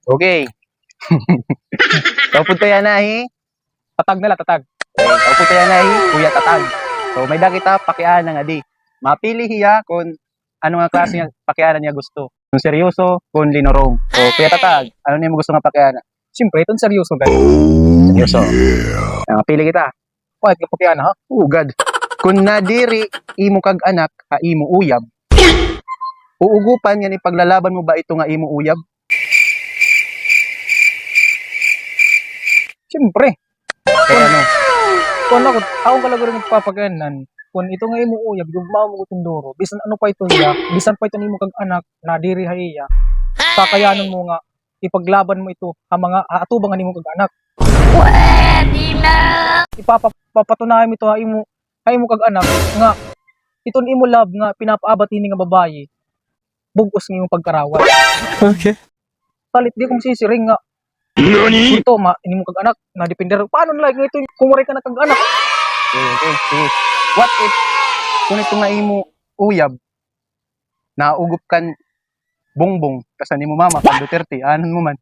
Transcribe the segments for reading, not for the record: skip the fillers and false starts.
Okay. Kaupod kaya nahi. Tatag nila, tatag. Kaupod kaya nahi, kuya tatag. So may kita pakiana nga di. Mapili hiya kung ano nga klase nga pakiana niya gusto. Kung seryoso, kung linorong. O kuya tatag, ano niya mo gusto nga pakiana? Siyempre, itong seryoso, guys. Seryoso. Pili kita. Kahit kapag yan, ha? Ugad. Kung nadiri imo kag anak ka imo uyab, uugupan nga ni paglalaban mo ba ito nga imo uyab? Siyempre. Kaya ano? Kung ako talaga rin nagpapaganan. Kung ito nga imo uyab, yung mo tindoro, bisan ano pa ito niya, bisan pa ito nimo kag anak, na diri haiya, kakayanan mo nga, ipaglaban mo ito, mga atubangan nimo kag anak. Pwede na! Ipapatunayan mo ito ha imo kag anak, nga, iton imo love nga, pinapaabat ini nga babae, bugos ng imong pagkarawat. Okay. Salit di kong sisiring nga, ito, ini mo kag anak, na depender, paano na like, ito, kumuray ka na kag anak. Okay. What if, kung ito nga imo uyab, naugup kan bongbong, kasi ni mo mama, kan Duterte, anon mo man?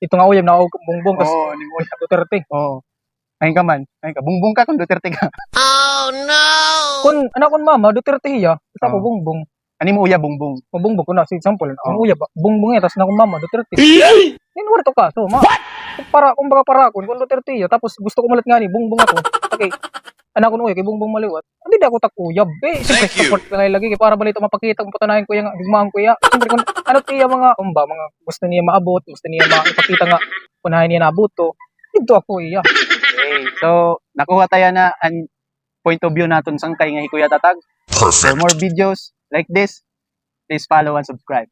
Ito nga uyab, na bongbong, kasi Oo, ni mo uyab. Duterte. Oo. Ayun ka man. Ayun ka. Bongbong ka kung Duterte ka. Kung anak kon mama, Duterte hiya, isa ko Oo. bongbong. Ani mo uyab, bongbong. Bongbong ko na, si example, ang Oo. uyab, bongbong yan, tapos na akong mama, Duterte. Yan, to ka, so, kumbaga para kung Duterte hiya, tapos gusto ko malat nga ni, bongbong ako, okay, anak ko uyab, kay bongbong maliwat, hindi na ako takuyab, siyempre, support ka lagi, kay para balito mapakita, kung patunayan ko yung higmaan ko iya, siyempre, kung ano tiya mga gusto niya maabot, gusto niya maipakita nga, punahin niya naabot to, dito ako iya. Okay. So, nakuha tayo na ang point of view natin sangkay nga Kuya Tatag. For more videos like this, please follow and subscribe.